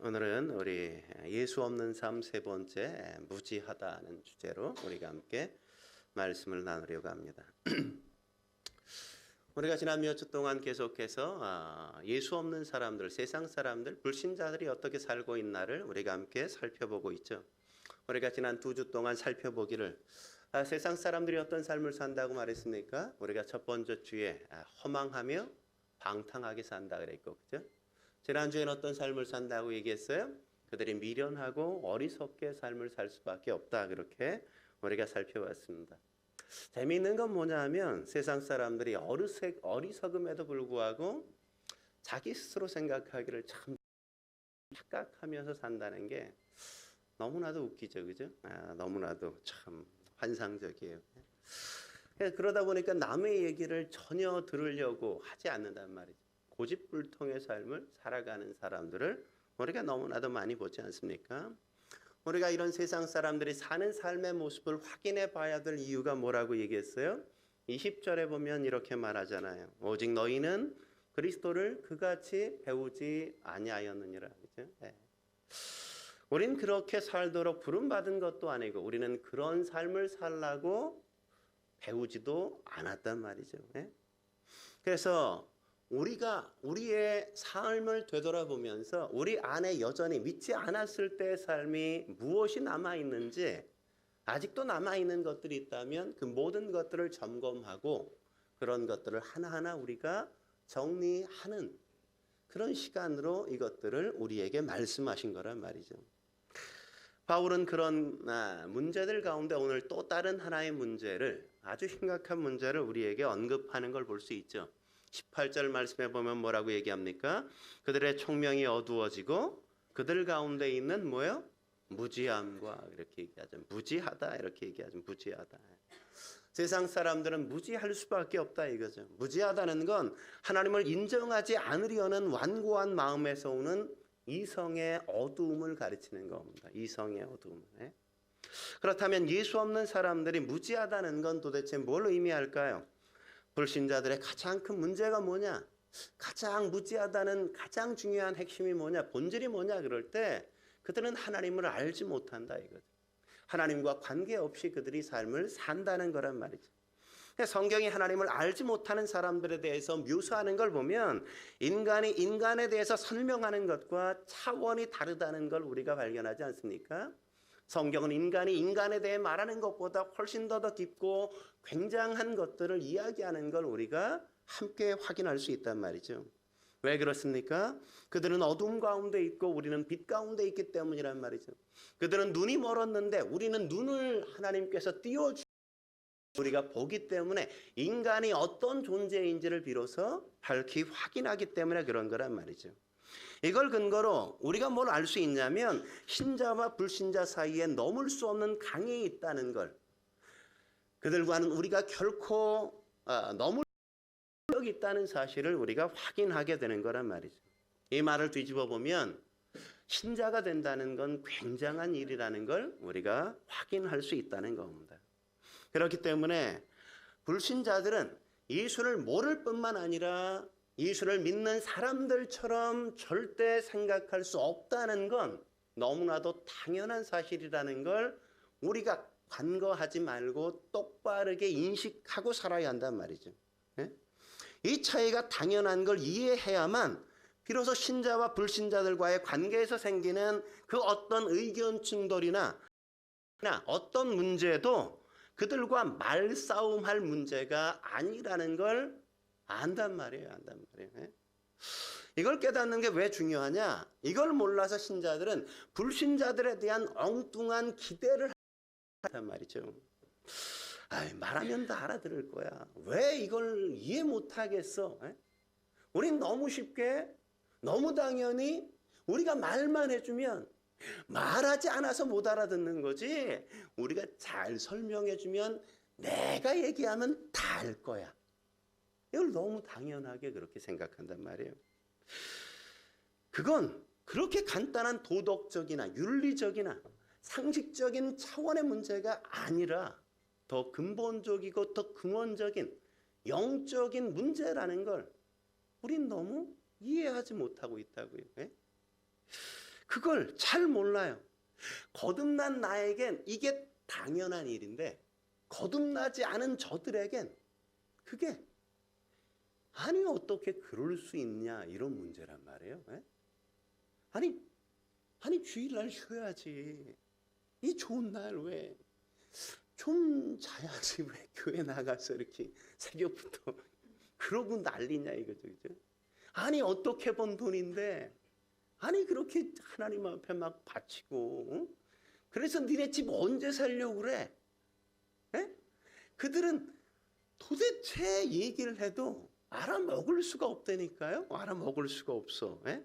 오늘은 우리 예수 없는 삶 세 번째 무지하다는 주제로 우리가 함께 말씀을 나누려고 합니다. 우리가 지난 몇 주 동안 계속해서 예수 없는 사람들, 세상 사람들, 불신자들이 어떻게 살고 있나를 우리가 함께 살펴보고 있죠. 우리가 지난 2주 동안 살펴보기를 세상 사람들이 어떤 삶을 산다고 말했습니까? 우리가 첫 번째 주에 허망하며 방탕하게 산다 그랬고, 그죠? 지난주에는 어떤 삶을 산다고 얘기했어요? 그들이 미련하고 어리석게 삶을 살 수밖에 없다. 그렇게 우리가 살펴봤습니다. 재미있는 건 뭐냐 하면 세상 사람들이 어리석음에도 불구하고 자기 스스로 생각하기를 참 착각하면서 산다는 게 너무나도 웃기죠. 그죠? 너무나도 참 환상적이에요. 그러다 보니까 남의 얘기를 전혀 들으려고 하지 않는단 말이죠. 고집불통의 삶을 살아가는 사람들을 우리가 너무나도 많이 보지 않습니까? 우리가 이런 세상 사람들이 사는 삶의 모습을 확인해 봐야 될 이유가 뭐라고 얘기했어요? 20절에 보면 이렇게 말하잖아요. 오직 너희는 그리스도를 그같이 배우지 아니하였느니라. 그죠? 네. 우린 그렇게 살도록 부름받은 것도 아니고 우리는 그런 삶을 살라고 배우지도 않았단 말이죠. 네? 그래서 우리가 우리의 삶을 되돌아보면서 우리 안에 여전히 믿지 않았을 때의 삶이 무엇이 남아있는지, 아직도 남아있는 것들이 있다면 그 모든 것들을 점검하고 그런 것들을 하나하나 우리가 정리하는 그런 시간으로 이것들을 우리에게 말씀하신 거란 말이죠. 바울은 그런 문제들 가운데 오늘 또 다른 하나의 문제를, 아주 심각한 문제를 우리에게 언급하는 걸 볼 수 있죠. 18절 말씀에 보면 뭐라고 얘기합니까? 그들의 총명이 어두워지고 그들 가운데 있는 뭐요? 무지함과 이렇게 얘기하죠. 무지하다 이렇게 얘기하죠. 무지하다. 세상 사람들은 무지할 수밖에 없다 이거죠. 무지하다는 건 하나님을 인정하지 않으려는 완고한 마음에서 오는 이성의 어두움을 가르치는 겁니다. 이성의 어두움. 그렇다면 예수 없는 사람들이 무지하다는 건 도대체 뭘 의미할까요? 불신자들의 가장 큰 문제가 뭐냐? 가장 무지하다는 가장 중요한 핵심이 뭐냐? 본질이 뭐냐? 그럴 때 그들은 하나님을 알지 못한다 이거죠. 하나님과 관계없이 그들이 삶을 산다는 거란 말이죠. 성경이 하나님을 알지 못하는 사람들에 대해서 묘사하는 걸 보면 인간이 인간에 대해서 설명하는 것과 차원이 다르다는 걸 우리가 발견하지 않습니까? 성경은 인간이 인간에 대해 말하는 것보다 훨씬 더 깊고 굉장한 것들을 이야기하는 걸 우리가 함께 확인할 수 있단 말이죠. 왜 그렇습니까? 그들은 어둠 가운데 있고 우리는 빛 가운데 있기 때문이란 말이죠. 그들은 눈이 멀었는데 우리는 눈을 하나님께서 띄워주시고 우리가 보기 때문에 인간이 어떤 존재인지를 비로소 밝히 확인하기 때문에 그런 거란 말이죠. 이걸 근거로 우리가 뭘 알 수 있냐면 신자와 불신자 사이에 넘을 수 없는 강이 있다는 걸, 그들과는 우리가 결코 넘을 수 있다는 사실을 우리가 확인하게 되는 거란 말이죠. 이 말을 뒤집어 보면 신자가 된다는 건 굉장한 일이라는 걸 우리가 확인할 수 있다는 겁니다. 그렇기 때문에 불신자들은 예수를 모를 뿐만 아니라 예수를 믿는 사람들처럼 절대 생각할 수 없다는 건 너무나도 당연한 사실이라는 걸 우리가 간과하지 말고 똑바르게 인식하고 살아야 한단 말이죠. 이 차이가 당연한 걸 이해해야만 비로소 신자와 불신자들과의 관계에서 생기는 그 어떤 의견 충돌이나 어떤 문제도 그들과 말싸움할 문제가 아니라는 걸 안단 말이에요. 이걸 깨닫는 게 왜 중요하냐? 이걸 몰라서 신자들은 불신자들에 대한 엉뚱한 기대를 한단 말이죠. 말하면 다 알아들을 거야. 왜 이걸 이해 못하겠어? 우린 너무 쉽게, 너무 당연히 우리가 말만 해주면, 말하지 않아서 못 알아듣는 거지, 우리가 잘 설명해주면 내가 얘기하면 다 알 거야. 이걸 너무 당연하게 그렇게 생각한단 말이에요. 그건 그렇게 간단한 도덕적이나 윤리적이나 상식적인 차원의 문제가 아니라 더 근본적이고 더 근원적인 영적인 문제라는 걸 우린 너무 이해하지 못하고 있다고요. 그걸 잘 몰라요. 거듭난 나에겐 이게 당연한 일인데 거듭나지 않은 저들에겐 그게 아니 어떻게 그럴 수 있냐 이런 문제란 말이에요. 예? 아니 주일날 쉬어야지. 이 좋은 날 왜 좀 자야지 왜 교회 나가서 이렇게 새벽부터 그러고 난리냐 이거죠. 그죠? 아니 어떻게 번 돈인데 아니 그렇게 하나님 앞에 막 바치고 응? 그래서 니네 집 언제 살려고 그래? 에? 그들은 도대체 얘기를 해도 알아먹을 수가 없다니까요. 알아먹을 수가 없어. 에?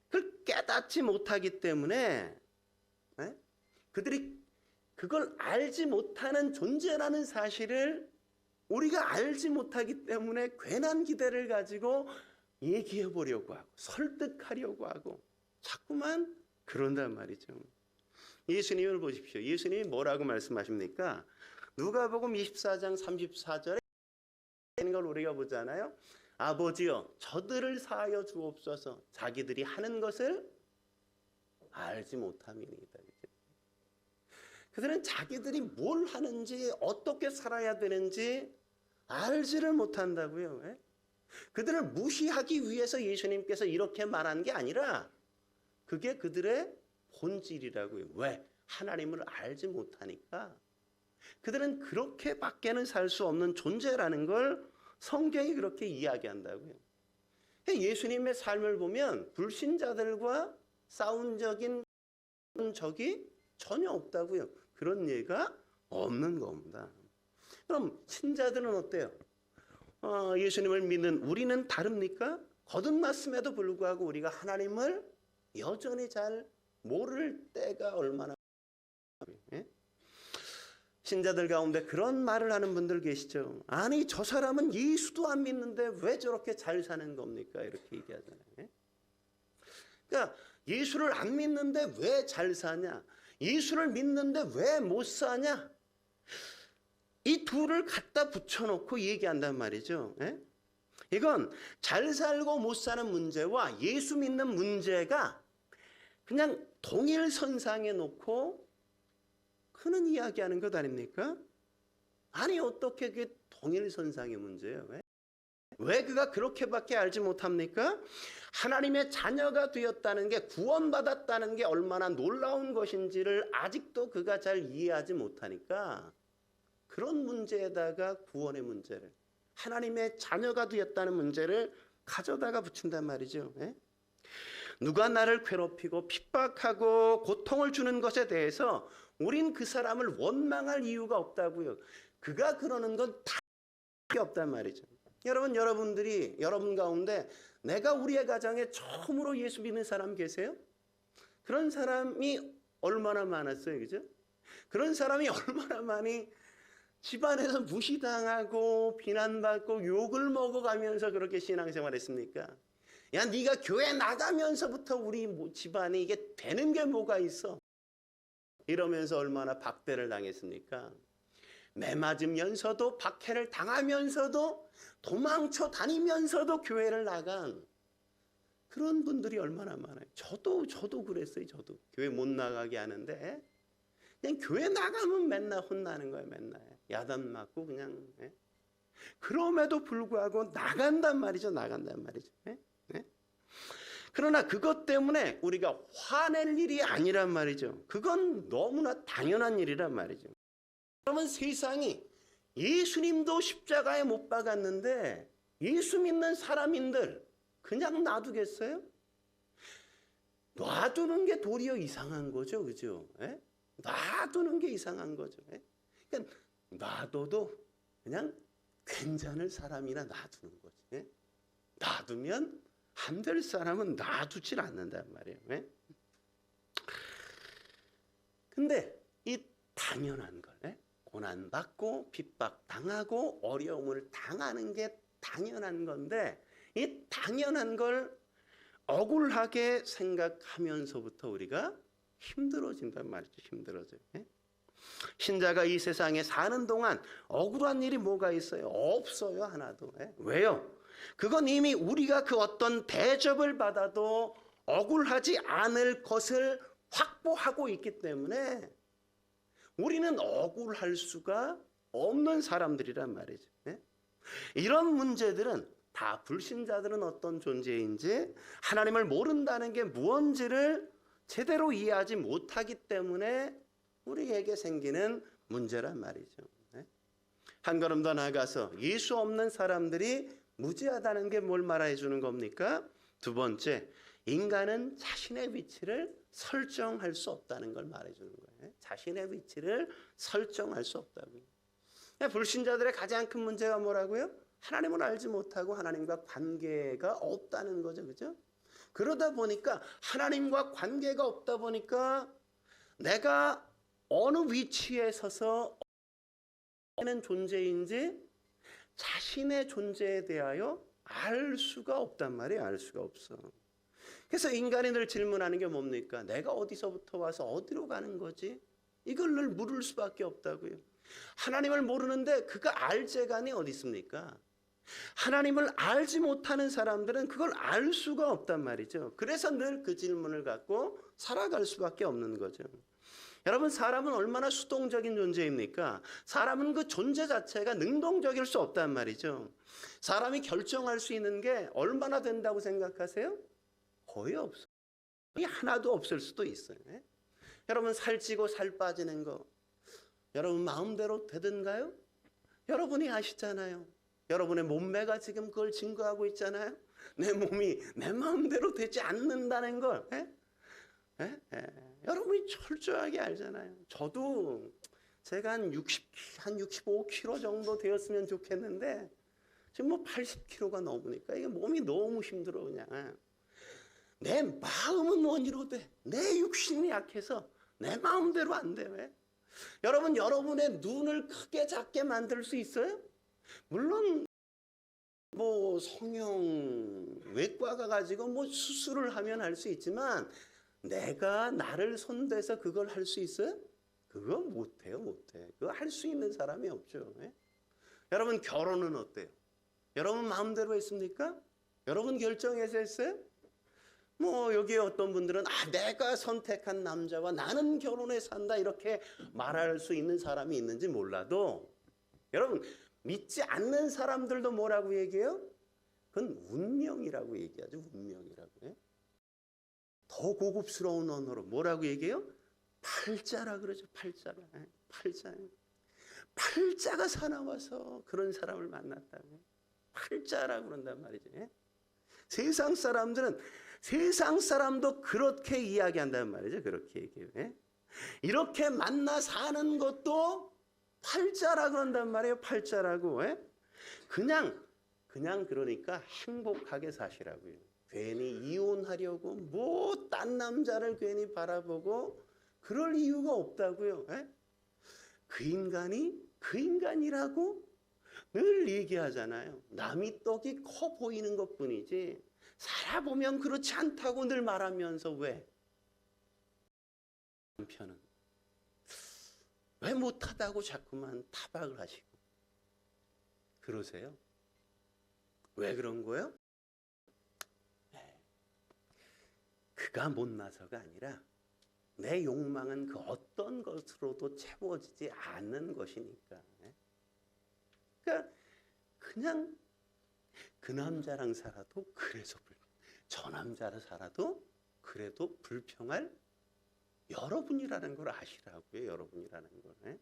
그걸 깨닫지 못하기 때문에 에? 그들이 그걸 알지 못하는 존재라는 사실을 우리가 알지 못하기 때문에 괜한 기대를 가지고 얘기해 보려고 하고 설득하려고 하고 자꾸만 그런단 말이죠. 예수님을 보십시오. 예수님이 뭐라고 말씀하십니까? 누가복음 24장 34절에 있는 걸 우리가 보잖아요. 아버지여 저들을 사하여 주옵소서 자기들이 하는 것을 알지 못함이니이다. 그들은 자기들이 뭘 하는지 어떻게 살아야 되는지 알지를 못한다고요. 예? 그들을 무시하기 위해서 예수님께서 이렇게 말한 게 아니라 그게 그들의 본질이라고요. 왜? 하나님을 알지 못하니까. 그들은 그렇게밖에는 살 수 없는 존재라는 걸 성경이 그렇게 이야기한다고요. 예수님의 삶을 보면 불신자들과 싸운 적이 전혀 없다고요. 그런 예가 없는 겁니다. 그럼 신자들은 어때요? 예수님을 믿는 우리는 다릅니까? 거듭났음에도 불구하고 우리가 하나님을 여전히 잘 모를 때가 얼마나 예? 신자들 가운데 그런 말을 하는 분들 계시죠. 아니 저 사람은 예수도 안 믿는데 왜 저렇게 잘 사는 겁니까? 이렇게 얘기하잖아요. 예? 그러니까 예수를 안 믿는데 왜 잘 사냐? 예수를 믿는데 왜 못 사냐? 이 둘을 갖다 붙여놓고 얘기한단 말이죠. 예? 이건 잘 살고 못 사는 문제와 예수 믿는 문제가 그냥 동일선상에 놓고 그는 이야기하는 것 아닙니까? 아니 어떻게 그게 동일선상의 문제예요? 왜 그가 그렇게밖에 알지 못합니까? 하나님의 자녀가 되었다는 게 구원받았다는 게 얼마나 놀라운 것인지를 아직도 그가 잘 이해하지 못하니까 그런 문제에다가 구원의 문제를 하나님의 자녀가 되었다는 문제를 가져다가 붙인단 말이죠. 예? 누가 나를 괴롭히고 핍박하고 고통을 주는 것에 대해서 우린 그 사람을 원망할 이유가 없다고요. 그가 그러는 건 다 없단 말이죠. 여러분들이 여러분 가운데 내가 우리의 가정에 처음으로 예수 믿는 사람 계세요? 그런 사람이 얼마나 많았어요, 그죠? 그런 사람이 얼마나 많이 집안에서 무시당하고 비난받고 욕을 먹어가면서 그렇게 신앙생활했습니까? 야, 네가 교회 나가면서부터 우리 집안이 이게 되는 게 뭐가 있어? 이러면서 얼마나 박대를 당했습니까? 매 맞으면서도 박해를 당하면서도 도망쳐 다니면서도 교회를 나간 그런 분들이 얼마나 많아요. 저도 그랬어요. 저도 교회 못 나가게 하는데 그냥 교회 나가면 맨날 혼나는 거예요. 맨날 야단 맞고 그냥 그럼에도 불구하고 나간단 말이죠. 그러나 그것 때문에 우리가 화낼 일이 아니란 말이죠. 그건 너무나 당연한 일이란 말이죠. 그러면 세상이 예수님도 십자가에 못 박았는데 예수 믿는 사람인들 그냥 놔두겠어요? 놔두는 게 도리어 이상한 거죠. 그죠? 예? 놔두는 게 이상한 거죠. 예? 그러니까 놔둬도 그냥 괜찮을 사람이나 놔두는 거지. 예? 놔두면 안 될 사람은 놔두질 않는단 말이에요. 예? 근데 이 당연한 걸 고난받고 핍박당하고 어려움을 당하는 게 당연한 건데 이 당연한 걸 억울하게 생각하면서부터 우리가 힘들어진단 말이죠. 힘들어져요. 신자가 이 세상에 사는 동안 억울한 일이 뭐가 있어요? 없어요. 하나도. 왜요? 그건 이미 우리가 그 어떤 대접을 받아도 억울하지 않을 것을 확보하고 있기 때문에 우리는 억울할 수가 없는 사람들이란 말이죠. 예? 이런 문제들은 다 불신자들은 어떤 존재인지 하나님을 모른다는 게 무언지를 제대로 이해하지 못하기 때문에 우리에게 생기는 문제란 말이죠. 예? 한 걸음 더 나아가서 예수 없는 사람들이 무지하다는 게 뭘 말해 주는 겁니까? 두 번째, 인간은 자신의 위치를 설정할 수 없다는 걸 말해주는 거예요. 자신의 위치를 설정할 수 없다고요. 불신자들의 가장 큰 문제가 뭐라고요? 하나님을 알지 못하고 하나님과 관계가 없다는 거죠. 그죠? 그러다 보니까 하나님과 관계가 없다 보니까 내가 어느 위치에 서서 어느 존재인지 자신의 존재에 대하여 알 수가 없단 말이에요. 알 수가 없어. 그래서 인간이 늘 질문하는 게 뭡니까? 내가 어디서부터 와서 어디로 가는 거지? 이걸 늘 물을 수밖에 없다고요. 하나님을 모르는데 그가 알 재간이 어디 있습니까? 하나님을 알지 못하는 사람들은 그걸 알 수가 없단 말이죠. 그래서 늘 그 질문을 갖고 살아갈 수밖에 없는 거죠. 여러분, 사람은 얼마나 수동적인 존재입니까? 사람은 그 존재 자체가 능동적일 수 없단 말이죠. 사람이 결정할 수 있는 게 얼마나 된다고 생각하세요? 거의 없어요. 하나도 없을 수도 있어요. 여러분, 살찌고 살 빠지는 거 여러분 마음대로 되든가요? 여러분이 아시잖아요. 여러분의 몸매가 지금 그걸 증거하고 있잖아요. 내 몸이 내 마음대로 되지 않는다는 걸 여러분이 철저하게 알잖아요. 저도 제가 한 65kg 정도 되었으면 좋겠는데 지금 뭐 80kg가 넘으니까 이게 몸이 너무 힘들어. 그냥 내 마음은 원이로 돼. 내 육신이 약해서 내 마음대로 안 돼. 왜? 여러분, 여러분의 눈을 크게 작게 만들 수 있어요? 물론 뭐 성형 외과가 가지고 뭐 수술을 하면 할 수 있지만 내가 나를 손대서 그걸 할 수 있어요? 그거 못해요. 못해. 그거 할 수 있는 사람이 없죠. 예? 여러분, 결혼은 어때요? 여러분 마음대로 했습니까? 여러분 결정해서 했어요? 뭐 여기에 어떤 분들은 내가 선택한 남자와 나는 결혼해서 산다 이렇게 말할 수 있는 사람이 있는지 몰라도 여러분, 믿지 않는 사람들도 뭐라고 얘기해요? 그건 운명이라고 얘기하죠. 운명이라고. 예? 더 고급스러운 언어로 뭐라고 얘기해요? 팔자라 그러죠. 팔자라. 예? 팔자예요. 팔자가 사나워서 그런 사람을 만났다고. 팔자라고 그런단 말이죠. 예? 세상 사람들은 세상 사람도 그렇게 이야기한다는 말이죠. 그렇게 얘기해요. 예? 이렇게 만나 사는 것도 팔자라 그런단 말이에요. 팔자라고. 예? 그냥 그러니까 행복하게 사시라고요. 괜히 이혼하려고 뭐 딴 남자를 괜히 바라보고 그럴 이유가 없다고요. 예? 그 인간이라고 늘 얘기하잖아요. 남이 떡이 커 보이는 것뿐이지 살아보면 그렇지 않다고 늘 말하면서 왜? 남편은 왜 못하다고 자꾸만 타박을 하시고 그러세요? 왜 그런 거예요? 그가 못나서가 아니라 내 욕망은 그 어떤 것으로도 채워지지 않는 것이니까. 그러니까 그냥 그 남자랑 살아도 그래서 저 남자랑 살아도 그래도 불평할 여러분이라는 걸 아시라고요. 여러분이라는 걸.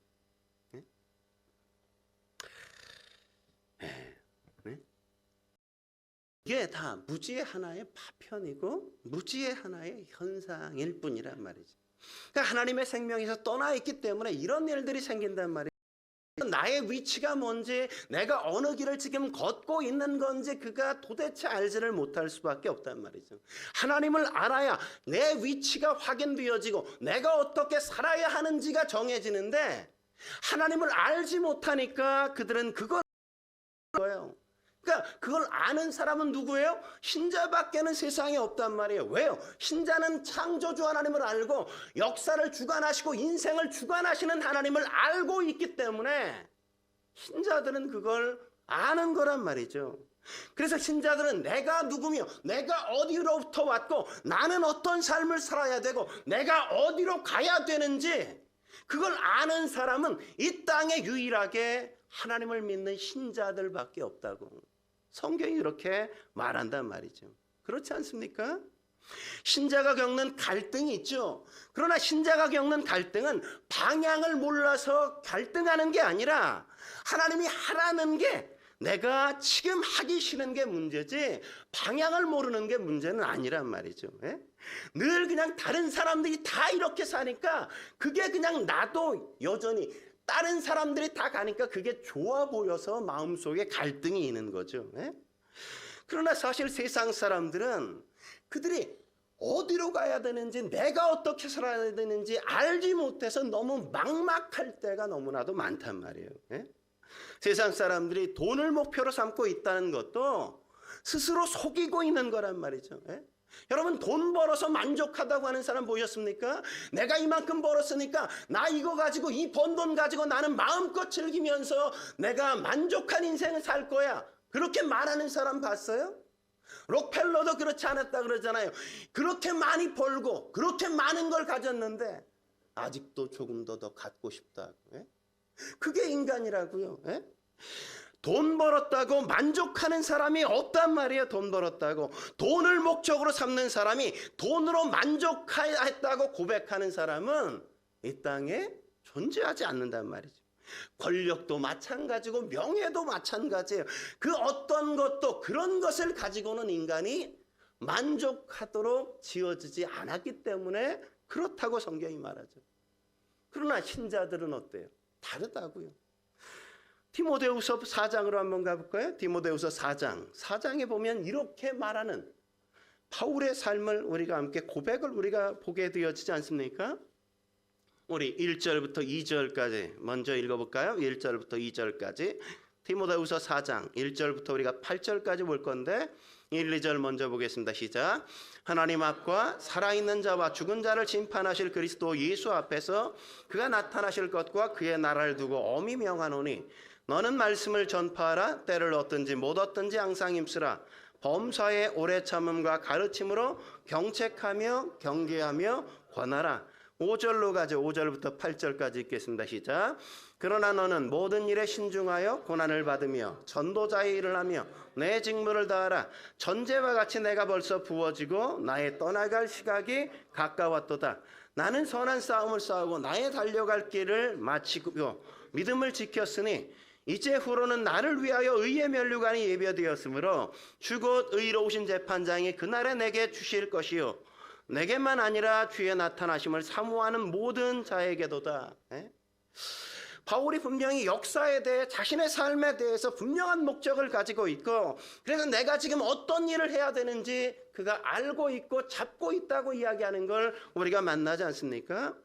이게 다 무지의 하나의 파편이고 무지의 하나의 현상일 뿐이란 말이죠. 그러니까 하나님의 생명에서 떠나 있기 때문에 이런 일들이 생긴단 말이에요. 나의 위치가 뭔지, 내가 어느 길을 지금 걷고 있는 건지 그가 도대체 알지를 못할 수밖에 없단 말이죠. 하나님을 알아야 내 위치가 확인되어지고 내가 어떻게 살아야 하는지가 정해지는데 하나님을 알지 못하니까 그들은 그걸 거예요. 그러니까 그걸 아는 사람은 누구예요? 신자밖에는 세상에 없단 말이에요. 왜요? 신자는 창조주 하나님을 알고 역사를 주관하시고 인생을 주관하시는 하나님을 알고 있기 때문에 신자들은 그걸 아는 거란 말이죠. 그래서 신자들은 내가 누구며 내가 어디로부터 왔고 나는 어떤 삶을 살아야 되고 내가 어디로 가야 되는지 그걸 아는 사람은 이 땅에 유일하게 하나님을 믿는 신자들밖에 없다고 성경이 이렇게 말한단 말이죠. 그렇지 않습니까? 신자가 겪는 갈등이 있죠. 그러나 신자가 겪는 갈등은 방향을 몰라서 갈등하는 게 아니라 하나님이 하라는 게 내가 지금 하기 싫은 게 문제지 방향을 모르는 게 문제는 아니란 말이죠. 예? 늘 그냥 다른 사람들이 다 이렇게 사니까 그게 그냥 나도 여전히 다른 사람들이 다 가니까 그게 좋아 보여서 마음속에 갈등이 있는 거죠. 예? 그러나 사실 세상 사람들은 그들이 어디로 가야 되는지 내가 어떻게 살아야 되는지 알지 못해서 너무 막막할 때가 너무나도 많단 말이에요. 예? 세상 사람들이 돈을 목표로 삼고 있다는 것도 스스로 속이고 있는 거란 말이죠. 예? 여러분 돈 벌어서 만족하다고 하는 사람 보셨습니까? 내가 이만큼 벌었으니까 나 이거 가지고 이 번 돈 가지고 나는 마음껏 즐기면서 내가 만족한 인생을 살 거야. 그렇게 말하는 사람 봤어요? 록펠러도 그렇지 않았다 그러잖아요. 그렇게 많이 벌고 그렇게 많은 걸 가졌는데 아직도 조금 더 갖고 싶다. 예? 그게 인간이라고요. 예? 돈 벌었다고 만족하는 사람이 없단 말이에요. 돈 벌었다고. 돈을 목적으로 삼는 사람이 돈으로 만족했다고 고백하는 사람은 이 땅에 존재하지 않는단 말이죠. 권력도 마찬가지고 명예도 마찬가지예요. 그 어떤 것도 그런 것을 가지고는 인간이 만족하도록 지어지지 않았기 때문에 그렇다고 성경이 말하죠. 그러나 신자들은 어때요? 다르다고요. 디모데후서 4장으로 한번 가볼까요? 디모데후서 4장. 4장에 보면 이렇게 말하는 바울의 삶을 우리가 함께 고백을 우리가 보게 되어지지 않습니까? 우리 1절부터 2절까지 먼저 읽어볼까요? 1절부터 2절까지 디모데후서 4장 1절부터 우리가 8절까지 볼 건데 1, 2절 먼저 보겠습니다. 시작. 하나님 앞과 살아있는 자와 죽은 자를 심판하실 그리스도 예수 앞에서 그가 나타나실 것과 그의 나라를 두고 엄히 명하노니 너는 말씀을 전파하라. 때를 얻든지 못 얻든지 항상 힘쓰라. 범사의 오래 참음과 가르침으로 경책하며 경계하며 권하라. 5절로 가죠. 5절부터 8절까지 읽겠습니다. 시작. 그러나 너는 모든 일에 신중하여 고난을 받으며 전도자의 일을 하며 내 직무를 다하라. 전제와 같이 내가 벌써 부어지고 나의 떠나갈 시각이 가까웠도다. 나는 선한 싸움을 싸우고 나의 달려갈 길을 마치고 믿음을 지켰으니 이제 후로는 나를 위하여 의의 면류관이 예비되었으므로 주곧 의로우신 재판장이 그날에 내게 주실 것이요 내게만 아니라 주의 나타나심을 사모하는 모든 자에게도다. 바울이 분명히 역사에 대해 자신의 삶에 대해서 분명한 목적을 가지고 있고 그래서 내가 지금 어떤 일을 해야 되는지 그가 알고 있고 잡고 있다고 이야기하는 걸 우리가 만나지 않습니까?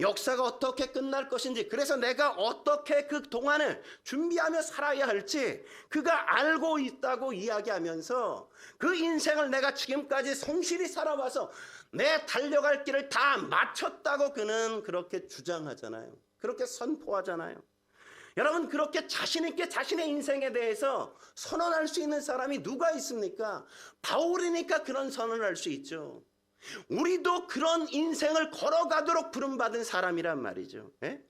역사가 어떻게 끝날 것인지 그래서 내가 어떻게 그 동안을 준비하며 살아야 할지 그가 알고 있다고 이야기하면서 그 인생을 내가 지금까지 성실히 살아와서 내 달려갈 길을 다 마쳤다고 그는 그렇게 주장하잖아요. 그렇게 선포하잖아요. 여러분 그렇게 자신 있게 자신의 인생에 대해서 선언할 수 있는 사람이 누가 있습니까? 바울이니까 그런 선언을 할 수 있죠. 우리도 그런 인생을 걸어가도록 부름받은 사람이란 말이죠. 예?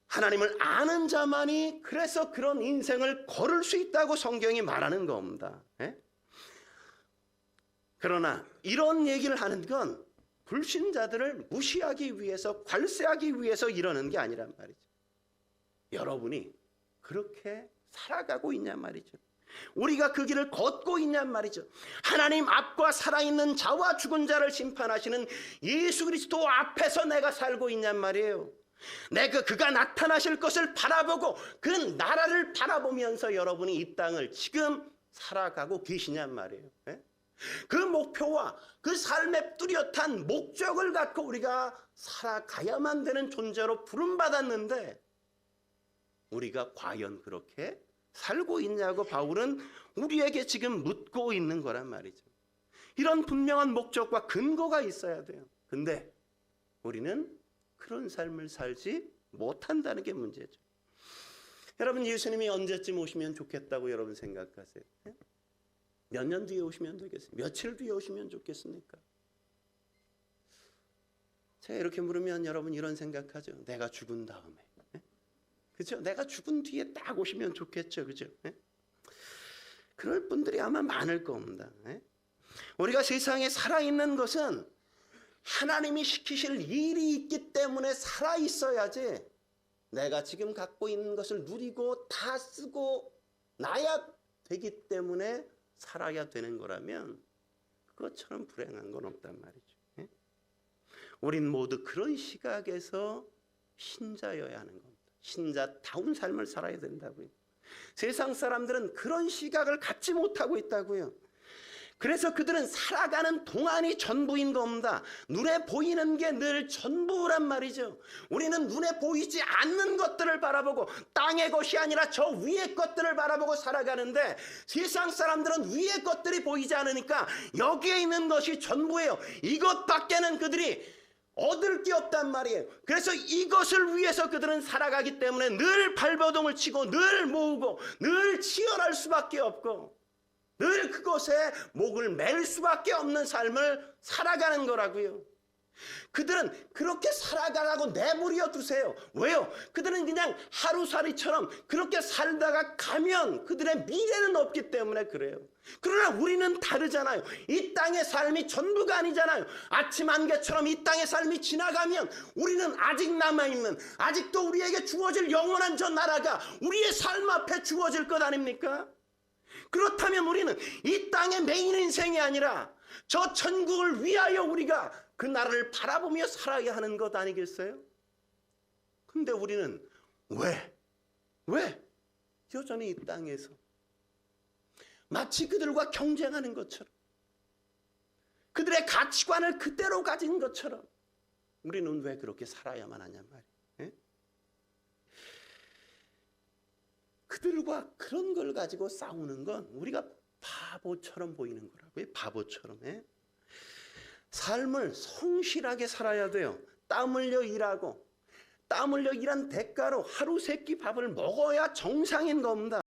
하나님을 아는 자만이 그래서 그런 인생을 걸을 수 있다고 성경이 말하는 겁니다. 예? 그러나 이런 얘기를 하는 건 불신자들을 무시하기 위해서 괄세하기 위해서 이러는 게 아니란 말이죠. 여러분이 그렇게 살아가고 있냔 말이죠. 우리가 그 길을 걷고 있냔 말이죠. 하나님 앞과 살아있는 자와 죽은 자를 심판하시는 예수 그리스도 앞에서 내가 살고 있냔 말이에요. 내가 그가 나타나실 것을 바라보고 그 나라를 바라보면서 여러분이 이 땅을 지금 살아가고 계시냔 말이에요. 그 목표와 그 삶의 뚜렷한 목적을 갖고 우리가 살아가야만 되는 존재로 부름받았는데 우리가 과연 그렇게 살고 있냐고 바울은 우리에게 지금 묻고 있는 거란 말이죠. 이런 분명한 목적과 근거가 있어야 돼요. 근데 우리는 그런 삶을 살지 못한다는 게 문제죠. 여러분, 예수님이 언제쯤 오시면 좋겠다고 여러분 생각하세요? 몇 년 뒤에 오시면 되겠어요? 며칠 뒤에 오시면 좋겠습니까? 제가 이렇게 물으면 여러분 이런 생각하죠. 내가 죽은 다음에. 그죠? 내가 죽은 뒤에 딱 오시면 좋겠죠. 그죠? 그럴 분들이 아마 많을 겁니다. 우리가 세상에 살아있는 것은 하나님이 시키실 일이 있기 때문에 살아있어야지, 내가 지금 갖고 있는 것을 누리고 다 쓰고 나야 되기 때문에 살아야 되는 거라면 그것처럼 불행한 건 없단 말이죠. 우린 모두 그런 시각에서 신자여야 하는 겁니다. 신자다운 삶을 살아야 된다고요. 세상 사람들은 그런 시각을 갖지 못하고 있다고요. 그래서 그들은 살아가는 동안이 전부인 겁니다. 눈에 보이는 게 늘 전부란 말이죠. 우리는 눈에 보이지 않는 것들을 바라보고 땅의 것이 아니라 저 위의 것들을 바라보고 살아가는데, 세상 사람들은 위의 것들이 보이지 않으니까 여기에 있는 것이 전부예요. 이것밖에는 그들이 얻을 게 없단 말이에요. 그래서 이것을 위해서 그들은 살아가기 때문에 늘 발버둥을 치고 늘 모으고 늘 치열할 수밖에 없고 늘 그것에 목을 맬 수밖에 없는 삶을 살아가는 거라고요. 그들은 그렇게 살아가라고 내버려 두세요. 왜요? 그들은 그냥 하루살이처럼 그렇게 살다가 가면 그들의 미래는 없기 때문에 그래요. 그러나 우리는 다르잖아요. 이 땅의 삶이 전부가 아니잖아요. 아침 안개처럼 이 땅의 삶이 지나가면 우리는 아직 남아있는, 아직도 우리에게 주어질 영원한 저 나라가 우리의 삶 앞에 주어질 것 아닙니까? 그렇다면 우리는 이 땅의 메인 인생이 아니라 저 천국을 위하여 우리가 그 나라를 바라보며 살아야 하는 것 아니겠어요? 근데 우리는 왜 여전히 이 땅에서 마치 그들과 경쟁하는 것처럼, 그들의 가치관을 그대로 가진 것처럼 우리는 왜 그렇게 살아야만 하냔 말이에요. 그들과 그런 걸 가지고 싸우는 건 우리가 바보처럼 보이는 거라고요. 바보처럼. 삶을 성실하게 살아야 돼요. 땀 흘려 일하고 땀 흘려 일한 대가로 하루 세 끼 밥을 먹어야 정상인 겁니다.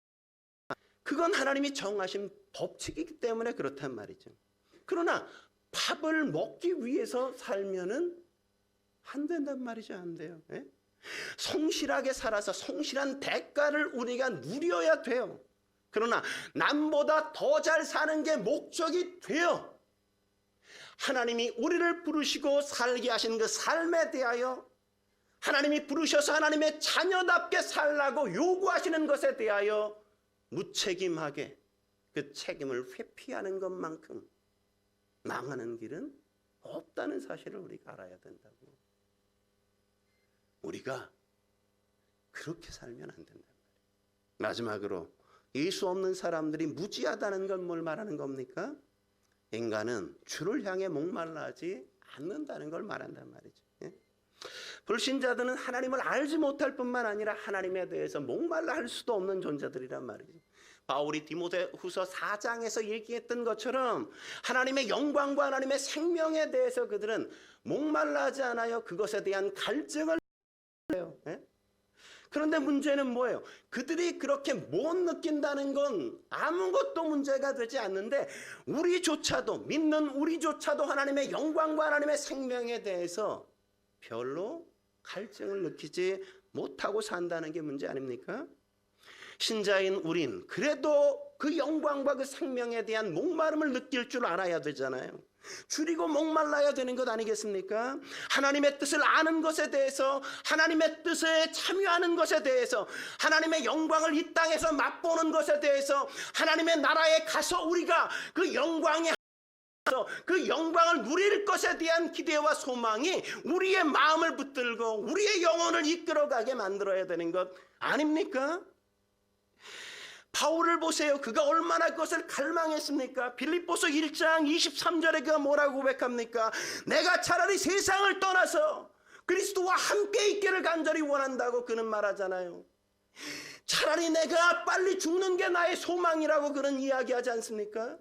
그건 하나님이 정하신 법칙이기 때문에 그렇단 말이죠. 그러나 밥을 먹기 위해서 살면은 안 된단 말이죠. 안 돼요. 성실하게 살아서 성실한 대가를 우리가 누려야 돼요. 그러나 남보다 더 잘 사는 게 목적이 돼요. 하나님이 우리를 부르시고 살게 하신 그 삶에 대하여, 하나님이 부르셔서 하나님의 자녀답게 살라고 요구하시는 것에 대하여 무책임하게 그 책임을 회피하는 것만큼 망하는 길은 없다는 사실을 우리가 알아야 된다고. 우리가 그렇게 살면 안 된단 말이에요. 마지막으로 예수 없는 사람들이 무지하다는 건 뭘 말하는 겁니까? 인간은 주를 향해 목말라하지 않는다는 걸 말한단 말이죠. 불신자들은 하나님을 알지 못할 뿐만 아니라 하나님에 대해서 목말라 할 수도 없는 존재들이란 말이죠. 바울이 디모데후서 4장에서 얘기했던 것처럼 하나님의 영광과 하나님의 생명에 대해서 그들은 목말라하지 않아요. 그것에 대한 갈증을 해요. 그런데 문제는 뭐예요? 그들이 그렇게 못 느낀다는 건 아무것도 문제가 되지 않는데, 우리조차도, 믿는 우리조차도 하나님의 영광과 하나님의 생명에 대해서 별로 갈증을 느끼지 못하고 산다는 게 문제 아닙니까? 신자인 우린 그래도 그 영광과 그 생명에 대한 목마름을 느낄 줄 알아야 되잖아요. 줄이고 목말라야 되는 것 아니겠습니까? 하나님의 뜻을 아는 것에 대해서, 하나님의 뜻에 참여하는 것에 대해서, 하나님의 영광을 이 땅에서 맛보는 것에 대해서, 하나님의 나라에 가서 우리가 그 영광에 그 영광을 누릴 것에 대한 기대와 소망이 우리의 마음을 붙들고 우리의 영혼을 이끌어가게 만들어야 되는 것 아닙니까? 바울을 보세요. 그가 얼마나 그것을 갈망했습니까? 빌립보서 1장 23절에 그가 뭐라고 고백합니까? 내가 차라리 세상을 떠나서 그리스도와 함께 있기를 간절히 원한다고 그는 말하잖아요. 차라리 내가 빨리 죽는 게 나의 소망이라고 그는 이야기하지 않습니까?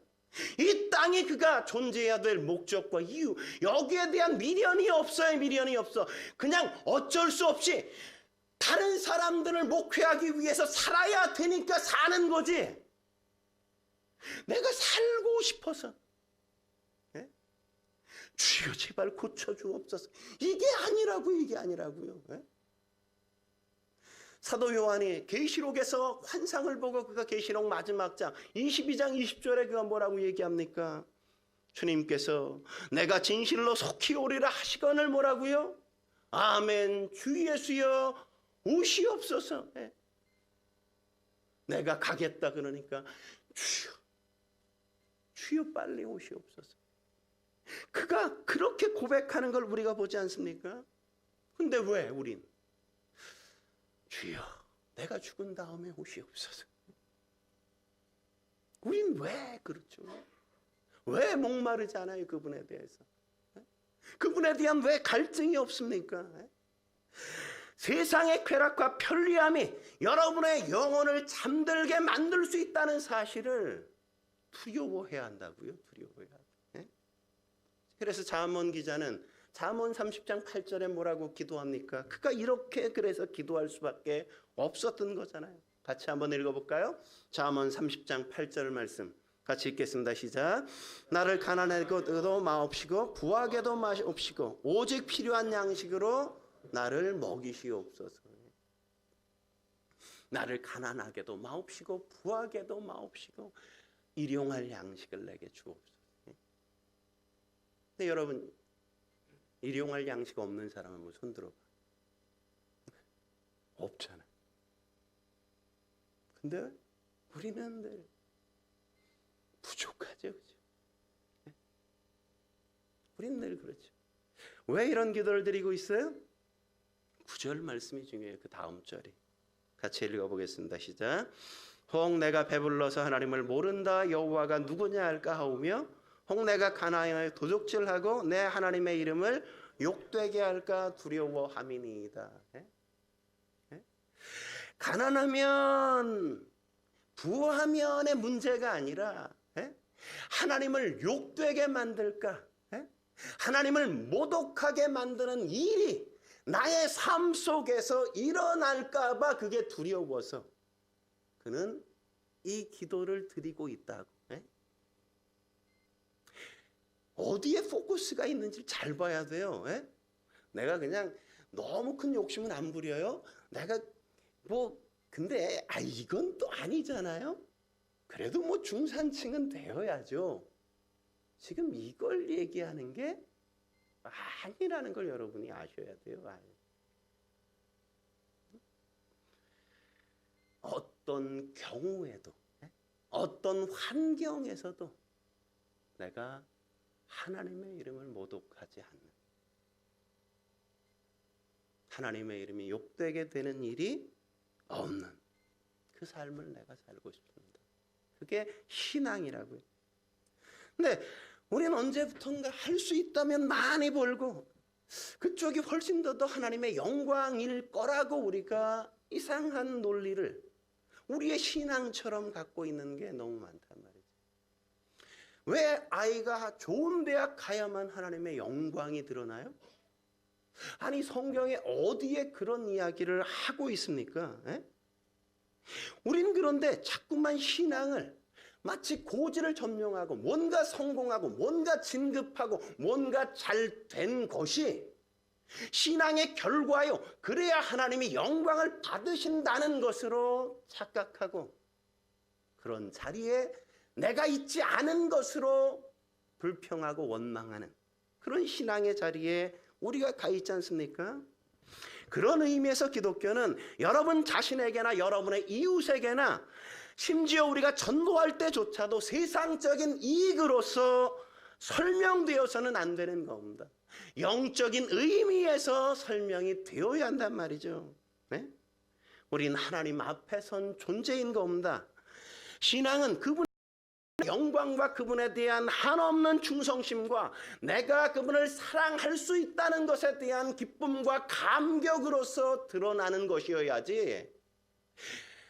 이 땅이 그가 존재해야 될 목적과 이유, 여기에 대한 미련이 없어요. 미련이 없어. 그냥 어쩔 수 없이 다른 사람들을 목회하기 위해서 살아야 되니까 사는 거지. 내가 살고 싶어서. 예? 주여 제발 고쳐주옵소서. 이게 아니라고요. 예? 사도 요한이 계시록에서 환상을 보고 그가 계시록 마지막 장 22장 20절에 그가 뭐라고 얘기합니까? 주님께서 내가 진실로 속히 오리라 하시거늘 뭐라고요? 아멘. 주 예수여 오시옵소서. 예. 내가 가겠다 그러니까 주여 빨리 오시옵소서. 그가 그렇게 고백하는 걸 우리가 보지 않습니까? 근데 왜 우린 주여 내가 죽은 다음에 오시옵소서. 우린 왜 그렇죠? 왜 목마르지 않아요? 그분에 대해서. 그분에 대한 왜 갈증이 없습니까? 세상의 쾌락과 편리함이 여러분의 영혼을 잠들게 만들 수 있다는 사실을 두려워해야 한다고요. 두려워해야 한다. 그래서 잠언 기자는 잠언 30장 8절에 뭐라고 기도합니까? 그가 이렇게 그래서 기도할 수밖에 없었던 거잖아요. 같이 한번 읽어볼까요? 잠언 30장 8절 말씀 같이 읽겠습니다. 시작. 나를 가난하게도 마옵시고 부하게도 마옵시고 오직 필요한 양식으로 나를 먹이시옵소서. 나를 가난하게도 마옵시고 부하게도 마옵시고 일용할 양식을 내게 주옵소서. 근데 여러분 일용할 양식 없는 사람은 뭐 손 들어봐. 없잖아. 근데 우리는 늘 부족하죠. 그렇죠? 우리는 늘 그렇죠. 왜 이런 기도를 드리고 있어요? 9절 말씀이 중요해요. 그 다음 절이. 같이 읽어보겠습니다. 시작. 혹 내가 배불러서 하나님을 모른다 여호와가 누구냐 할까 하오며 혹 내가 가나안에 도적질하고 내 하나님의 이름을 욕되게 할까 두려워함이니이다. 가난하면 부하면의 문제가 아니라 하나님을 욕되게 만들까, 하나님을 모독하게 만드는 일이 나의 삶 속에서 일어날까 봐 그게 두려워서 그는 이 기도를 드리고 있다고. 어디에 포커스가 있는지 잘 봐야 돼요. 내가 그냥 너무 큰 욕심은 안 부려요. 내가 근데 이건 또 아니잖아요. 그래도 중산층은 되어야죠. 지금 이걸 얘기하는 게 아니라는 걸 여러분이 아셔야 돼요. 어떤 경우에도 어떤 환경에서도 내가 하나님의 이름을 모독하지 않는, 하나님의 이름이 욕되게 되는 일이 없는 그 삶을 내가 살고 싶습니다. 그게 신앙이라고요. 근데 우리는 언제부턴가 할 수 있다면 많이 벌고 그쪽이 훨씬 더 하나님의 영광일 거라고 우리가 이상한 논리를 우리의 신앙처럼 갖고 있는 게 너무 많단 말이죠. 왜 아이가 좋은 대학 가야만 하나님의 영광이 드러나요? 아니 성경에 어디에 그런 이야기를 하고 있습니까? 우린 그런데 자꾸만 신앙을 마치 고지를 점령하고 뭔가 성공하고 뭔가 진급하고 뭔가 잘 된 것이 신앙의 결과요, 그래야 하나님이 영광을 받으신다는 것으로 착각하고 그런 자리에 내가 있지 않은 것으로 불평하고 원망하는 그런 신앙의 자리에 우리가 가 있지 않습니까? 그런 의미에서 기독교는 여러분 자신에게나 여러분의 이웃에게나 심지어 우리가 전도할 때조차도 세상적인 이익으로서 설명되어서는 안 되는 겁니다. 영적인 의미에서 설명이 되어야 한단 말이죠. 우린 하나님 앞에 선 존재인 겁니다. 신앙은 그분의 영광과 그분에 대한 한없는 충성심과 내가 그분을 사랑할 수 있다는 것에 대한 기쁨과 감격으로서 드러나는 것이어야지,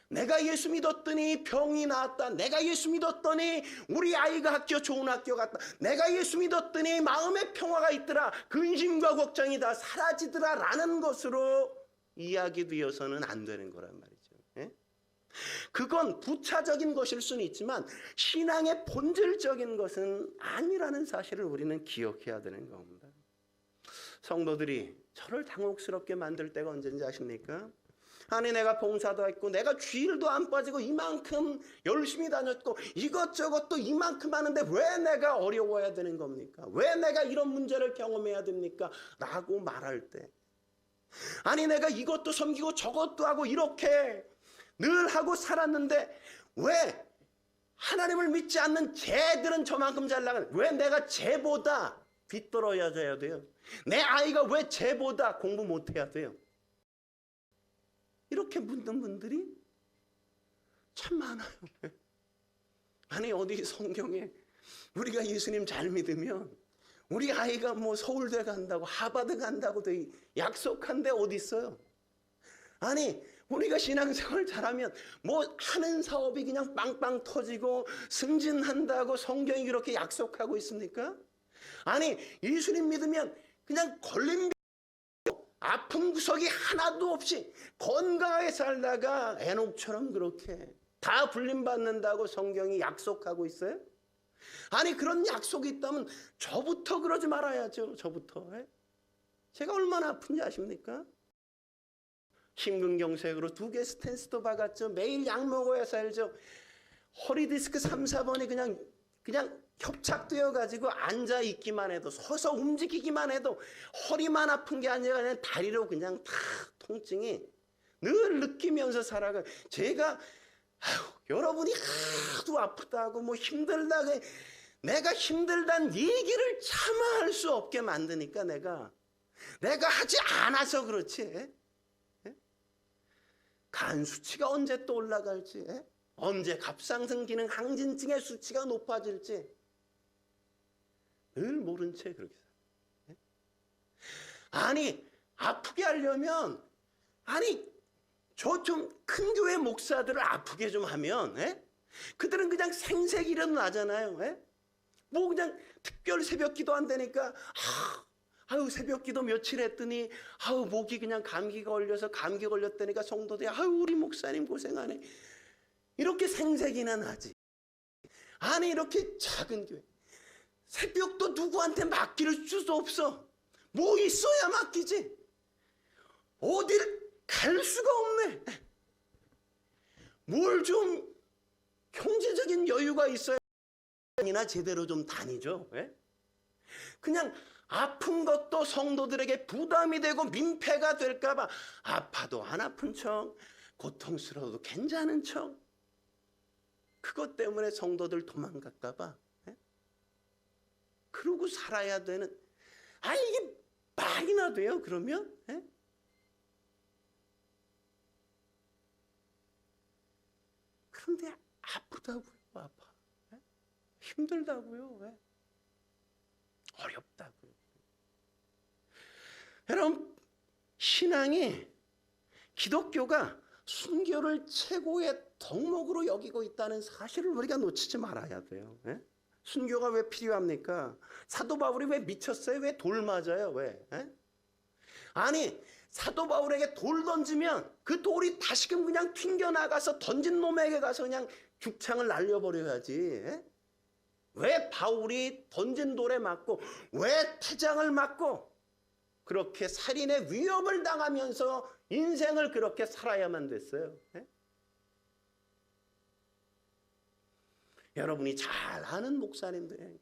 내가 예수 믿었더니 병이 나았다, 내가 예수 믿었더니 우리 아이가 좋은 학교 갔다, 내가 예수 믿었더니 마음의 평화가 있더라, 근심과 걱정이 다 사라지더라 라는 것으로 이야기 되어서는 안 되는 거란 말이죠. 예? 그건 부차적인 것일 수는 있지만 신앙의 본질적인 것은 아니라는 사실을 우리는 기억해야 되는 겁니다. 성도들이 저를 당혹스럽게 만들 때가 언제인지 아십니까? 아니 내가 봉사도 했고 내가 주일도 안 빠지고 이만큼 열심히 다녔고 이것저것 또 이만큼 하는데 왜 내가 어려워야 되는 겁니까? 왜 내가 이런 문제를 경험해야 됩니까? 라고 말할 때 아니 내가 이것도 섬기고 저것도 하고 이렇게 늘 하고 살았는데 왜 하나님을 믿지 않는 쟤들은 저만큼 잘 나가는 왜 내가 쟤보다 뒤떨어져야 돼요? 내 아이가 왜 쟤보다 공부 못해야 돼요? 이렇게 묻는 분들이 참 많아요. 아니 어디 성경에 우리가 예수님 잘 믿으면 우리 아이가 뭐 서울대 간다고 하버드 간다고 약속한 데 어디 있어요? 아니 우리가 신앙생활 잘하면 뭐 하는 사업이 그냥 빵빵 터지고 승진한다고 성경이 그렇게 약속하고 있습니까? 아니 예수님 믿으면 그냥 걸린 아픈 구석이 하나도 없이 건강하게 살다가 에녹처럼 그렇게 다 불림받는다고 성경이 약속하고 있어요? 아니 그런 약속이 있다면 저부터 그러지 말아야죠. 저부터. 제가 얼마나 아픈지 아십니까? 심근경색으로 2개 스텐스도 박았죠. 매일 약 먹어야 살죠. 허리 디스크 3, 4번이 그냥 협착되어 가지고 앉아 있기만 해도 서서 움직이기만 해도 허리만 아픈 게 아니라 그냥 다리로 그냥 다 통증이 늘 느끼면서 살아가. 제가 여러분이 하도 아프다고 뭐 힘들다고 내가 힘들다는 얘기를 차마 할 수 없게 만드니까 내가 하지 않아서 그렇지. 간 수치가 언제 또 올라갈지, 언제 갑상선 기능 항진증의 수치가 높아질지 늘 모른 채 그렇게 살아요. 아니 아프게 하려면 아니 저 좀 큰 교회 목사들을 아프게 좀 하면 그들은 그냥 생색 일어나잖아요. 뭐 그냥 특별 새벽 기도 안 되니까 아유 새벽 기도 며칠 했더니 아유 목이 그냥 감기가 걸려서 감기 걸렸다니까 성도들이 아유 우리 목사님 고생하네 이렇게 생색이나 나지. 아니 이렇게 작은 교회 새벽도 누구한테 맡길 수도 없어. 뭐 있어야 맡기지. 어딜 갈 수가 없네. 뭘 좀 경제적인 여유가 있어야 이나 제대로 좀 다니죠. 그냥 아픈 것도 성도들에게 부담이 되고 민폐가 될까 봐 아파도 안 아픈 척 고통스러워도 괜찮은 척 그것 때문에 성도들 도망갈까 봐 그러고 살아야 되는 이게 말이나 돼요 그러면? 그런데 아프다고요. 아파. 힘들다고요. 어렵다고요. 여러분 신앙이 기독교가 순교를 최고의 덕목으로 여기고 있다는 사실을 우리가 놓치지 말아야 돼요. 순교가 왜 필요합니까? 사도 바울이 왜 미쳤어요? 왜 돌 맞아요? 왜? 아니 사도 바울에게 돌 던지면 그 돌이 다시금 그냥 튕겨나가서 던진 놈에게 가서 그냥 죽창을 날려버려야지. 왜 바울이 던진 돌에 맞고 왜 태장을 맞고 그렇게 살인의 위협을 당하면서 인생을 그렇게 살아야만 됐어요? 여러분이 잘 아는 목사님들,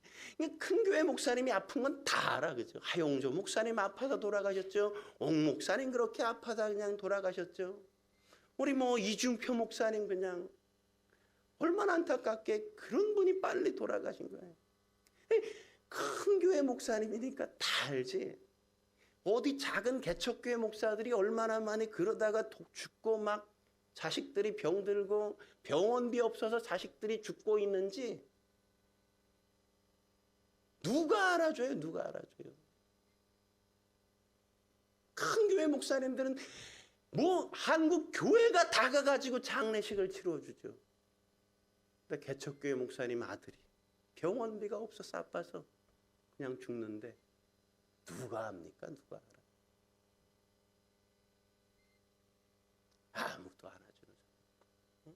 큰 교회 목사님이 아픈 건 다 알아, 그죠? 하용조 목사님 아파서 돌아가셨죠. 옥 목사님 그렇게 아파서 그냥 돌아가셨죠. 우리 뭐 이중표 목사님 그냥 얼마나 안타깝게 그런 분이 빨리 돌아가신 거예요. 큰 교회 목사님이니까 다 알지. 어디 작은 개척교회 목사들이 얼마나 많이 그러다가 죽고 막 자식들이 병들고 병원비 없어서 자식들이 죽고 있는지 누가 알아줘요? 누가 알아줘요? 큰 교회 목사님들은 뭐 한국 교회가 다 가가지고 장례식을 치러주죠. 근데 개척교회 목사님 아들이 병원비가 없어서 아파서 그냥 죽는데 누가 합니까? 누가 알아? 아무도 안아주는 사람.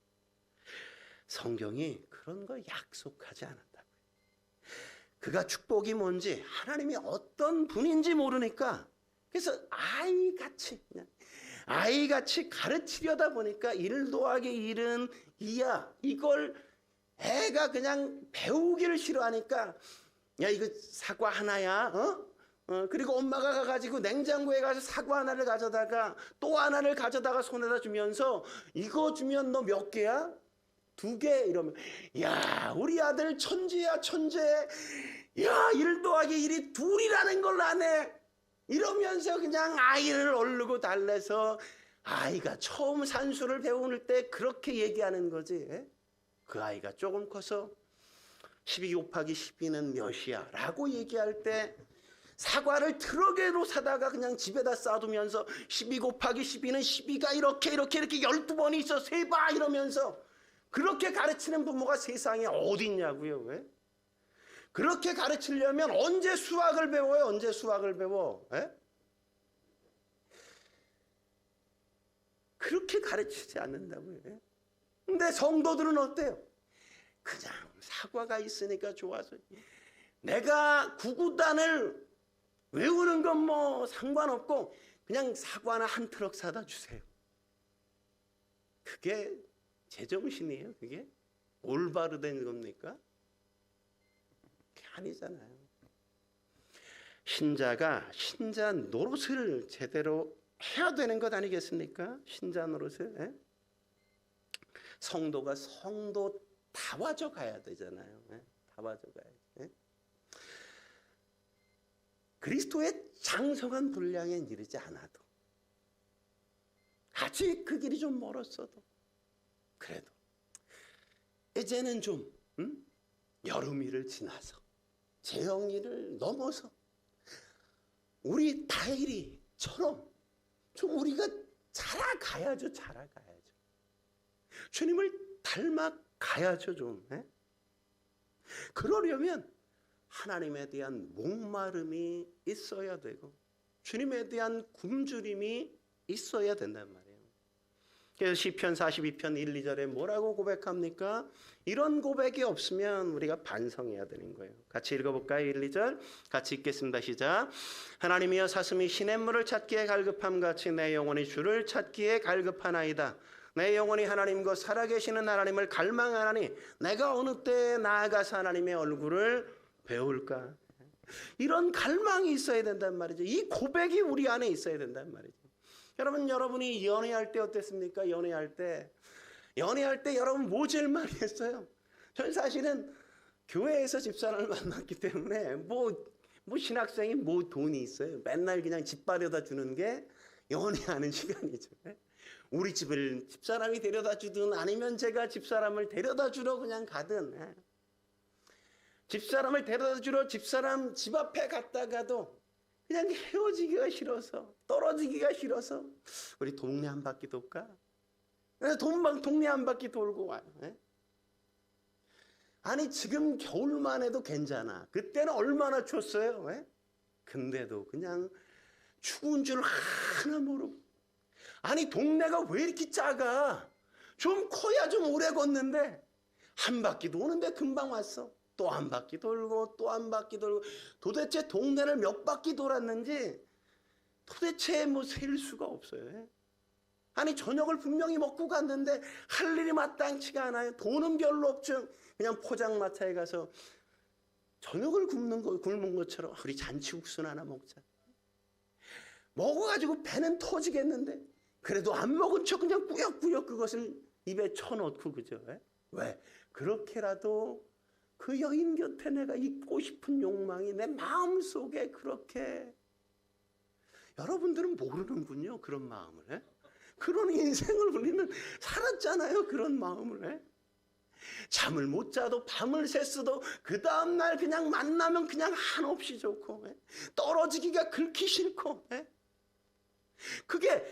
성경이 그런 거 약속하지 않았다고요. 그가 축복이 뭔지, 하나님이 어떤 분인지 모르니까, 그래서 아이같이 가르치려다 보니까 1 더하기 1은 2야. 이걸 애가 그냥 배우기를 싫어하니까, 야, 이거 사과 하나야, 그리고 엄마가 가가지고 냉장고에 가서 사과 하나를 가져다가 또 하나를 가져다가 손에다 주면서, 이거 주면 너 몇 개야? 2개? 이러면, 야, 우리 아들 천재야, 천재. 야, 1 더하기 1이 2이라는 걸 아네. 이러면서 그냥 아이를 얼르고 달래서, 아이가 처음 산수를 배울 때 그렇게 얘기하는 거지. 그 아이가 조금 커서 12 곱하기 12는 몇이야? 라고 얘기할 때 사과를 트럭으로 사다가 그냥 집에다 싸두면서 12 곱하기 12는 12가 이렇게 12번이 있어, 세봐! 이러면서 그렇게 가르치는 부모가 세상에 어디 있냐고요. 왜? 그렇게 가르치려면 언제 수학을 배워요? 언제 수학을 배워? 그렇게 가르치지 않는다고요. 근데 성도들은 어때요? 그냥 사과가 있으니까 좋아서, 내가 구구단을 외우는 건 뭐 상관없고 그냥 사과 하나 한 트럭 사다 주세요. 그게 제정신이에요? 그게 올바로 된 겁니까? 그게 아니잖아요. 신자가 신자 노릇을 제대로 해야 되는 것 아니겠습니까? 신자 노릇을. 성도가 성도다워져 가야 되잖아요. 다워져 가야. 그리스도의 장성한 분량에 이르지 않아도, 아직 그 길이 좀 멀었어도, 그래도 이제는 좀 여름이를 지나서 재영이를 넘어서 우리 다일이처럼 좀 우리가 자라가야죠. 주님을 닮아가야죠. 좀. 그러려면 하나님에 대한 목마름이 있어야 되고 주님에 대한 굶주림이 있어야 된단 말이에요. 그래서 시편 42편 1, 2절에 뭐라고 고백합니까? 이런 고백이 없으면 우리가 반성해야 되는 거예요. 같이 읽어볼까요? 1, 2절 같이 읽겠습니다. 시작. 하나님이여, 사슴이 시냇물을 찾기에 갈급함 같이 내 영혼이 주를 찾기에 갈급하나이다. 내 영혼이 하나님과 살아계시는 하나님을 갈망하나니 내가 어느 때에 나아가서 하나님의 얼굴을 배울까? 이런 갈망이 있어야 된단 말이죠. 이 고백이 우리 안에 있어야 된단 말이죠. 여러분이 연애할 때 어땠습니까? 연애할 때 여러분 뭐 제일 많이 했어요? 저는 사실은 교회에서 집사람을 만났기 때문에 뭐 신학생이 뭐 돈이 있어요. 맨날 그냥 집 바래다 주는 게 연애하는 시간이죠. 우리 집을 집사람이 데려다 주든 아니면 제가 집사람을 데려다 주러 그냥 가든, 집사람을 데려다 주러 집사람 집 앞에 갔다가도 그냥 헤어지기가 싫어서, 떨어지기가 싫어서 우리 동네 한 바퀴 돌까? 동네 한 바퀴 돌고 와요. 아니 지금 겨울만 해도 괜찮아. 그때는 얼마나 추웠어요. 근데도 그냥 추운 줄 하나 모르고, 아니 동네가 왜 이렇게 작아? 좀 커야 좀 오래 걷는데 한 바퀴 도는데 금방 왔어. 또 한 바퀴 돌고 또 한 바퀴 돌고, 도대체 동네를 몇 바퀴 돌았는지 도대체 뭐 셀 수가 없어요. 아니 저녁을 분명히 먹고 갔는데 할 일이 마땅치가 않아요. 돈은 별로 없죠. 그냥 포장마차에 가서 저녁을 굶은 것처럼 우리 잔치국수나 하나 먹자. 먹어가지고 배는 터지겠는데 그래도 안 먹은 척 그냥 꾸역꾸역 그것을 입에 쳐넣고, 그죠? 왜? 그렇게라도 그 여인 곁에 내가 있고 싶은 욕망이 내 마음속에 그렇게. 여러분들은 모르는군요, 그런 마음을. 그런 인생을 우리는 살았잖아요, 그런 마음을. 잠을 못 자도 밤을 샜어도 그 다음날 그냥 만나면 그냥 한없이 좋고, 떨어지기가 그렇게 싫고. 그게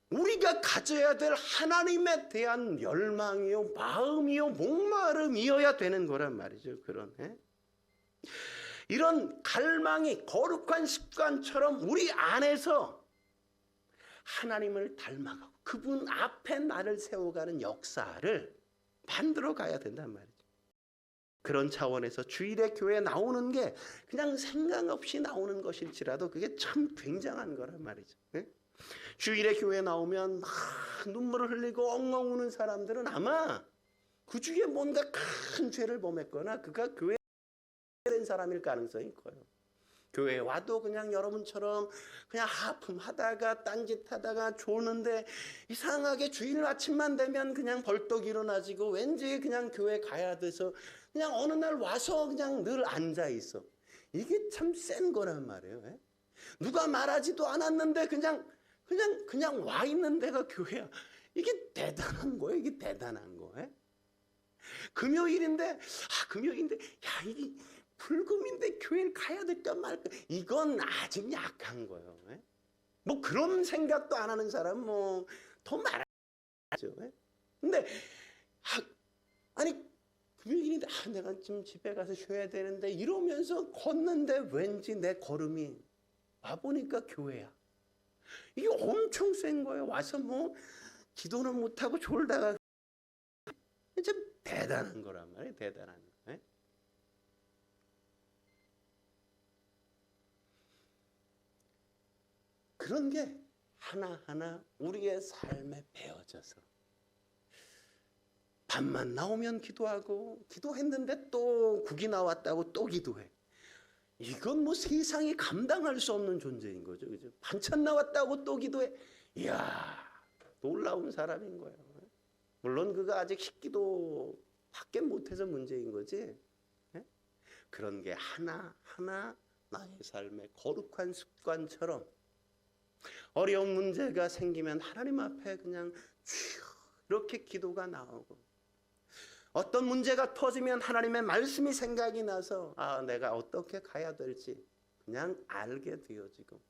우리가 가져야 될 하나님에 대한 열망이요, 마음이요, 목마름이어야 되는 거란 말이죠. 이런 갈망이 거룩한 습관처럼 우리 안에서 하나님을 닮아가고 그분 앞에 나를 세워가는 역사를 만들어 가야 된단 말이죠. 그런 차원에서 주일에 교회에 나오는 게 그냥 생각 없이 나오는 것일지라도 그게 참 굉장한 거란 말이죠. 주일에 교회에 나오면 막 눈물을 흘리고 엉엉 우는 사람들은 아마 그 주에 뭔가 큰 죄를 범했거나 그가 교회에 된 사람일 가능성이 커요. 교회에 와도 그냥 여러분처럼 그냥 하품하다가 딴짓하다가 조는데 이상하게 주일 아침만 되면 그냥 벌떡 일어나지고 왠지 그냥 교회 가야 돼서 그냥 어느 날 와서 그냥 늘 앉아 있어. 이게 참 센 거란 말이에요. 누가 말하지도 않았는데 그냥 와 있는 데가 교회야. 이게 대단한 거예요. 이게 대단한 거예요. 금요일인데 야 이게 불금인데 교회를 가야 될까 말까. 이건 아직 약한 거예요. 뭐 그런 생각도 안 하는 사람 뭐 더 많아죠. 근데 아니 금요일인데 내가 좀 집에 가서 쉬어야 되는데 이러면서 걷는데 왠지 내 걸음이 와보니까 교회야. 이게 엄청 센 거예요. 와서 뭐 기도는 못하고 졸다가 참 대단한 거란 말이에요. 대단한 거. 그런 게 하나하나 우리의 삶에 배어져서 밤만 나오면 기도하고 기도했는데 또 국이 나왔다고 또 기도해. 이건 뭐 세상이 감당할 수 없는 존재인 거죠. 그죠? 반찬 나왔다고 또 기도해. 이야, 놀라운 사람인 거예요. 물론 그가 아직 식기도 밖에 못해서 문제인 거지. 그런 게 하나하나 나의 삶의 거룩한 습관처럼 어려운 문제가 생기면 하나님 앞에 그냥 주여 이렇게 기도가 나오고 어떤 문제가 터지면 하나님의 말씀이 생각이 나서 내가 어떻게 가야 될지 그냥 알게 되어지고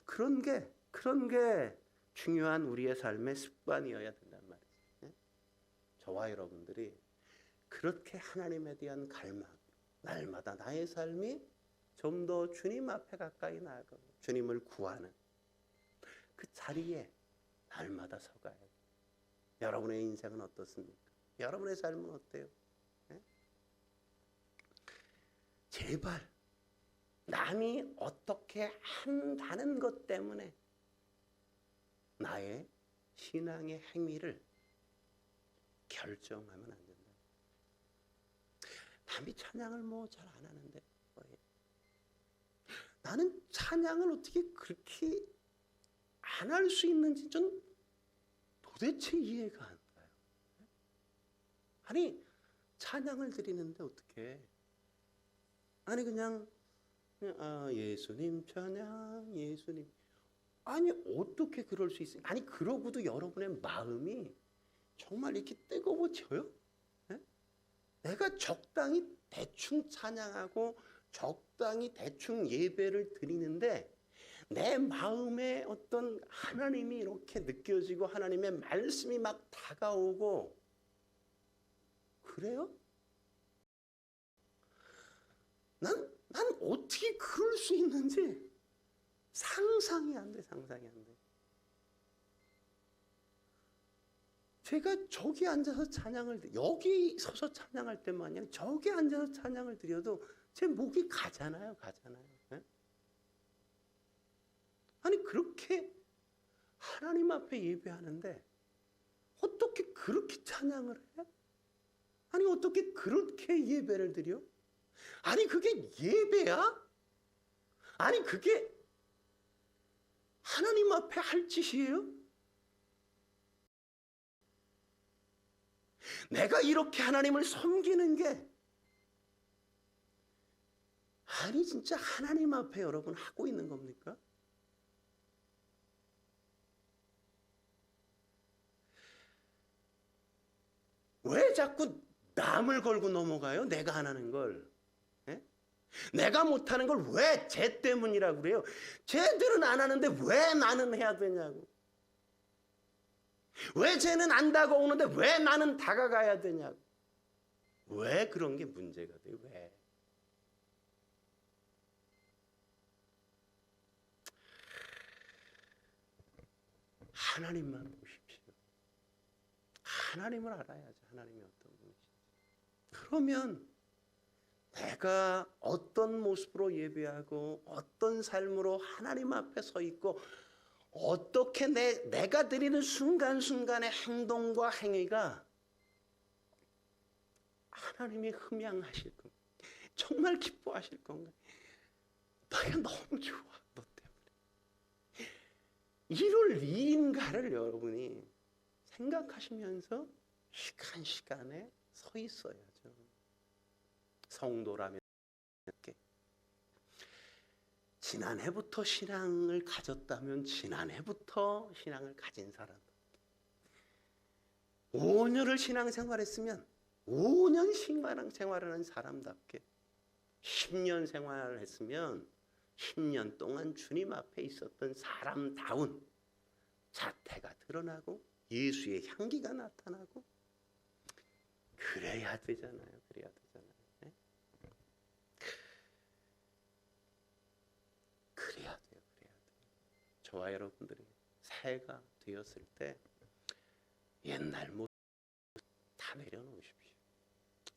그런 게 중요한 우리의 삶의 습관이어야 된단 말이에요. 저와 여러분들이 그렇게 하나님에 대한 갈망 날마다 나의 삶이 좀 더 주님 앞에 가까이 나아가고 주님을 구하는 그 자리에 날마다 서가야 돼요. 여러분의 인생은 어떻습니까? 여러분의 삶은 어때요? 제발 남이 어떻게 한다는 것 때문에 나의 신앙의 행위를 결정하면 안 된다. 남이 찬양을 뭐 잘 안 하는데 나는 찬양을 어떻게 그렇게 안 할 수 있는지 전 도대체 이해가 안 가요. 아니 찬양을 드리는데 어떻게 아니 그냥 예수님 찬양 예수님 아니 어떻게 그럴 수 있어요? 아니 그러고도 여러분의 마음이 정말 이렇게 뜨거워져요? 내가 적당히 대충 찬양하고 적당히 대충 예배를 드리는데 내 마음에 어떤 하나님이 이렇게 느껴지고 하나님의 말씀이 막 다가오고 그래요? 난 어떻게 그럴 수 있는지 상상이 안 돼. 상상이 안 돼. 제가 저기 앉아서 찬양을 여기 서서 찬양할 때만 아니라 저기 앉아서 찬양을 드려도 제 목이 가잖아요. 아니 그렇게 하나님 앞에 예배하는데 어떻게 그렇게 찬양을 해? 아니 어떻게 그렇게 예배를 드려? 아니 그게 예배야? 아니 그게 하나님 앞에 할 짓이에요? 내가 이렇게 하나님을 섬기는 게 아니 진짜 하나님 앞에 여러분 하고 있는 겁니까? 왜 자꾸 남을 걸고 넘어가요? 내가 안 하는 걸. 내가 못하는 걸 왜 쟤 때문이라고 그래요? 쟤들은 안 하는데 왜 나는 해야 되냐고. 왜 쟤는 안 다가오는데 왜 나는 다가가야 되냐고. 왜 그런 게 문제가 돼요? 왜? 하나님만 보십시오. 하나님을 알아야죠. 하나님이 어떤 분이신지. 그러면 내가 어떤 모습으로 예배하고 어떤 삶으로 하나님 앞에 서 있고 어떻게 내가 드리는 순간순간의 행동과 행위가 하나님이 흠양하실 건가? 정말 기뻐하실 건가? 내가 너무 좋아, 너 때문에. 이룰 일인가를 여러분이 생각하시면서 시간에 서 있어야죠. 성도라면 지난해부터 신앙을 가졌다면 지난해부터 신앙을 가진 사람, 5년을 신앙생활했으면 5년 신앙생활하는 사람답게 10년 생활을 했으면 10년 동안 주님 앞에 있었던 사람다운 자태가 드러나고 예수의 향기가 나타나고 그래야 되잖아요. 그래야 되잖아요. 네? 그래야 돼요. 그래야 돼요. 저와 여러분들이 새해가 되었을 때 옛날 모습 다 내려놓으십시오.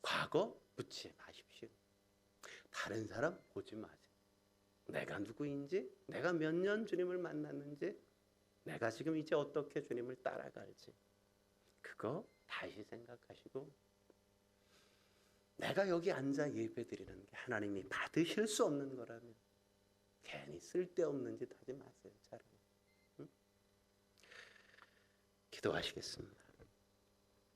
과거 묻지 마십시오. 다른 사람 보지 마세요. 내가 누구인지, 내가 몇 년 주님을 만났는지, 내가 지금 이제 어떻게 주님을 따라갈지 그거 다시 생각하시고 내가 여기 앉아 예배드리는 게 하나님이 받으실 수 없는 거라면 괜히 쓸데없는 짓 하지 마세요. 차라리. 응? 기도하시겠습니다.